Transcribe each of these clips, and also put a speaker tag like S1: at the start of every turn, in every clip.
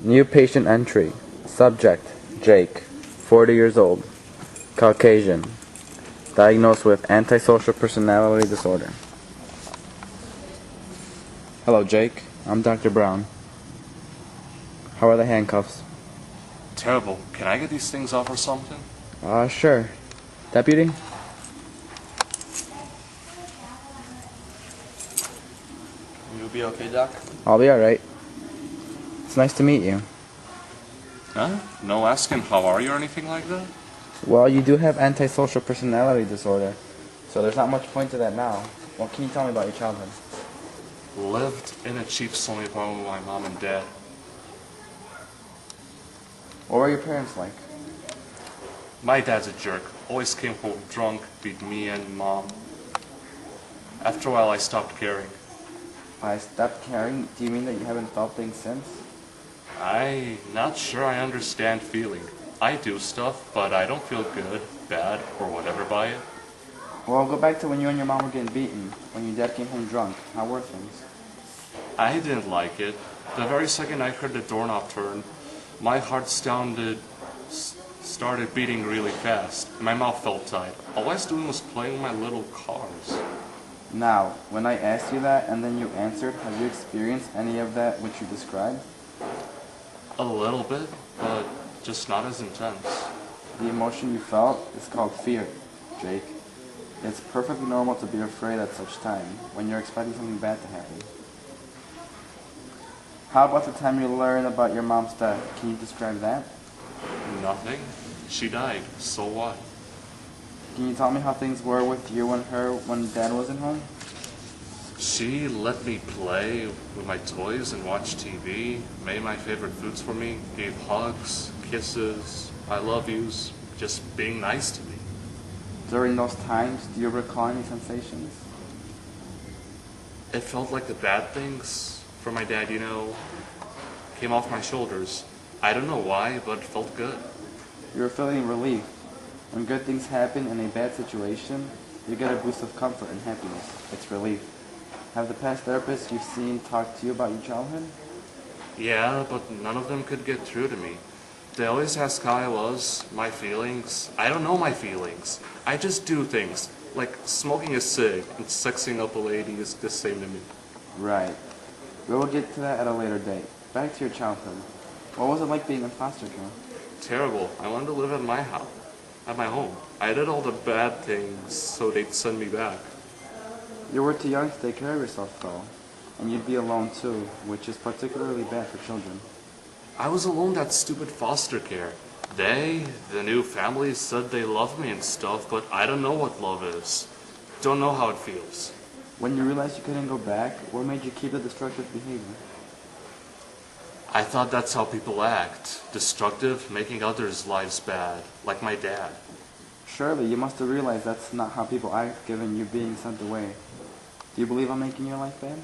S1: New patient entry. Subject, Jake, 40 years old, Caucasian, diagnosed with antisocial personality disorder. Hello, Jake. I'm Dr. Brown. How are the handcuffs?
S2: Terrible. Can I get these things off or something?
S1: Sure. Deputy?
S3: You'll be okay, Doc?
S1: I'll be alright. It's nice to meet you.
S2: Huh? No asking how are you or anything like that?
S1: Well, you do have antisocial personality disorder, so there's not much point to that now. What can you tell me about your childhood?
S2: Lived in a cheap slummy apartment with my mom and dad.
S1: What were your parents like?
S2: My dad's a jerk. Always came home drunk, beat me and mom. After a while, I stopped caring.
S1: By stopped caring, do you mean that you haven't felt things since?
S2: I'm not sure I understand feeling. I do stuff, but I don't feel good, bad, or whatever by it.
S1: Well, go back to when you and your mom were getting beaten, when your dad came home drunk. How were things?
S2: I didn't like it. The very second I heard the doorknob turn, my heart started beating really fast, and my mouth felt tight. All I was doing was playing with my little cars.
S1: Now, when I asked you that and then you answered, have you experienced any of that which you described?
S2: A little bit, but just not as intense.
S1: The emotion you felt is called fear, Jake. It's perfectly normal to be afraid at such time, when you're expecting something bad to happen. How about the time you learned about your mom's death? Can you describe that?
S2: Nothing. She died, so what?
S1: Can you tell me how things were with you and her when Dad wasn't home?
S2: She let me play with my toys and watch TV, made my favorite foods for me, gave hugs, kisses, I love yous, just being nice to me.
S1: During those times, do you recall any sensations?
S2: It felt like the bad things from my dad, came off my shoulders. I don't know why, but it felt good.
S1: You were feeling relief. When good things happen in a bad situation, you get a boost of comfort and happiness. It's relief. Have the past therapists you've seen talk to you about your childhood?
S2: Yeah, but none of them could get through to me. They always ask how I was, my feelings. I don't know my feelings. I just do things, like smoking a cig and sexing up a lady is the same to me.
S1: Right. We will get to that at a later date. Back to your childhood. What was it like being in foster care?
S2: Terrible. I wanted to live at my house, at my home. I did all the bad things so they'd send me back.
S1: You were too young to take care of yourself, though. And you'd be alone, too, which is particularly bad for children.
S2: I was alone that stupid foster care. The new family, said they love me and stuff, but I don't know what love is. Don't know how it feels.
S1: When you realized you couldn't go back, what made you keep the destructive behavior?
S2: I thought that's how people act. Destructive, making others' lives bad, like my dad.
S1: Surely, you must have realized that's not how people act given you being sent away. Do you believe I'm making your life bad?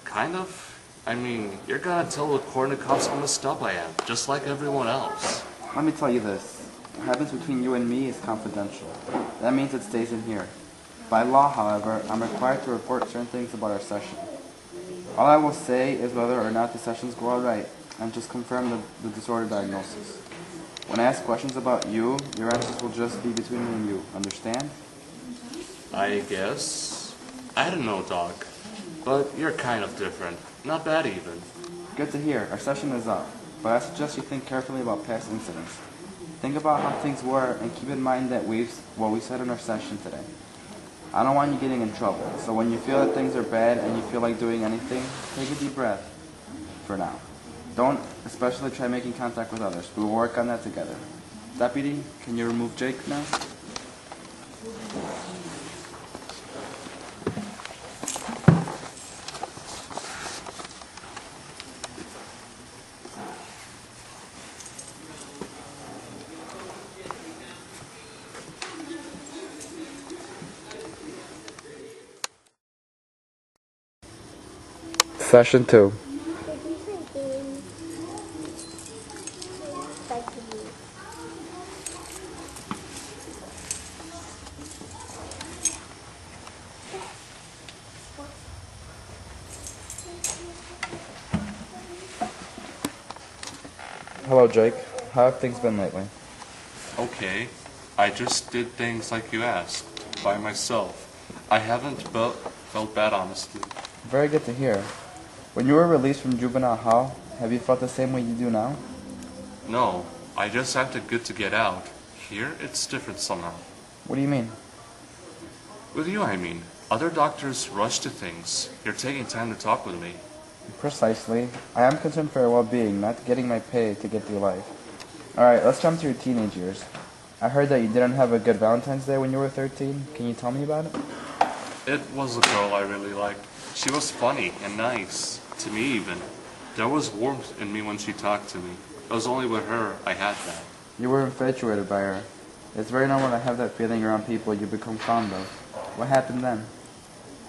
S2: Kind of. I mean, you're gonna tell the corner cops how messed up I am, just like everyone else.
S1: Let me tell you this. What happens between you and me is confidential. That means it stays in here. By law, however, I'm required to report certain things about our session. All I will say is whether or not the sessions go all right, and just confirm the disorder diagnosis. When I ask questions about you, your answers will just be between me and you. Understand?
S2: I guess. I don't know, Doc. But you're kind of different. Not bad, even.
S1: Good to hear. Our session is up, but I suggest you think carefully about past incidents. Think about how things were, and keep in mind that what we said in our session today. I don't want you getting in trouble, so when you feel that things are bad and you feel like doing anything, take a deep breath. For now. Don't especially try making contact with others. We will work on that together. Deputy, can you remove Jake now? Session 2. Hello, Jake. How have things been lately?
S2: Okay, I just did things like you asked, by myself. I haven't felt bad, honestly.
S1: Very good to hear. When you were released from juvenile hall, have you felt the same way you do now?
S2: No, I just acted good to get out. Here, it's different somehow.
S1: What do you mean?
S2: With you, I mean. Other doctors rush to things. You're taking time to talk with me.
S1: Precisely. I am concerned for your well-being, not getting my pay to get through life. Alright, let's jump to your teenage years. I heard that you didn't have a good Valentine's Day when you were 13. Can you tell me about it?
S2: It was a girl I really liked. She was funny and nice, to me even. There was warmth in me when she talked to me. It was only with her I had that.
S1: You were infatuated by her. It's very normal to have that feeling around people you become fond of. What happened then?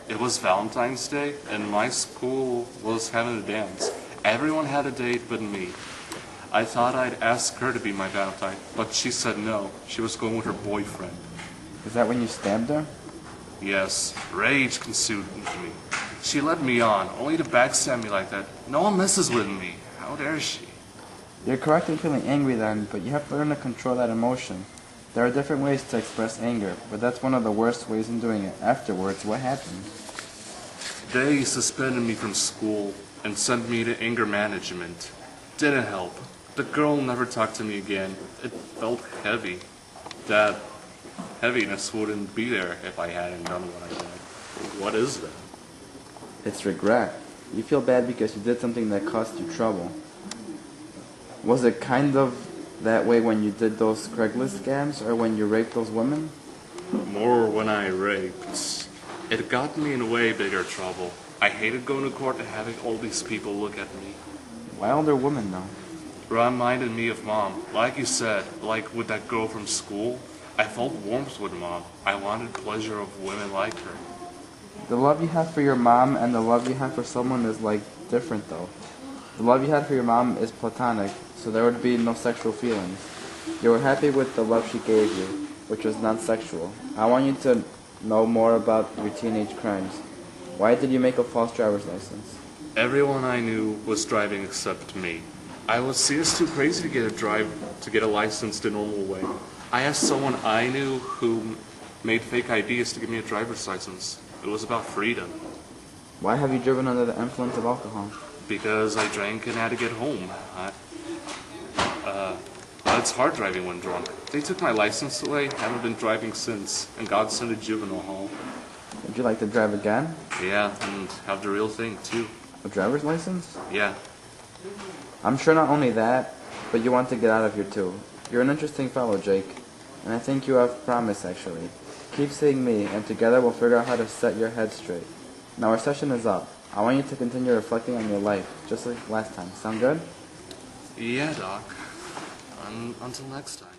S2: It was Valentine's Day, and my school was having a dance. Everyone had a date but me. I thought I'd ask her to be my Valentine, but she said no. She was going with her boyfriend.
S1: Is that when you stabbed her?
S2: Yes, rage consumed me. She led me on, only to backstab me like that. No one messes with me. How dare she?
S1: You're correct in feeling angry then, but you have to learn to control that emotion. There are different ways to express anger, but that's one of the worst ways in doing it. Afterwards, what happened?
S2: They suspended me from school and sent me to anger management. Didn't help. The girl never talked to me again. It felt heavy. That heaviness wouldn't be there if I hadn't done what I did. What is that?
S1: It's regret. You feel bad because you did something that caused you trouble. Was it kind of that way when you did those Craigslist scams or when you raped those women?
S2: More when I raped. It got me in way bigger trouble. I hated going to court and having all these people look at me.
S1: Why older women though?
S2: Reminded me of Mom. Like you said, like with that girl from school, I felt warmth with Mom. I wanted pleasure of women like her.
S1: The love you have for your mom and the love you have for someone is like different though. The love you had for your mom is platonic, so there would be no sexual feelings. You were happy with the love she gave you, which was non-sexual. I want you to know more about your teenage crimes. Why did you make a false driver's license?
S2: Everyone I knew was driving except me. I was serious too crazy to get a license the normal way. I asked someone I knew who made fake IDs to give me a driver's license. It was about freedom.
S1: Why have you driven under the influence of alcohol?
S2: Because I drank and had to get home. It's hard driving when drunk. They took my license away, haven't been driving since, and God sent a juvenile hall.
S1: Would you like to drive again?
S2: Yeah, and have the real thing, too.
S1: A driver's license?
S2: Yeah.
S1: I'm sure not only that, but you want to get out of here too. You're an interesting fellow, Jake, and I think you have promise, actually. Keep seeing me, and together we'll figure out how to set your head straight. Now our session is up. I want you to continue reflecting on your life, just like last time. Sound good?
S2: Yeah, Doc. Until next time.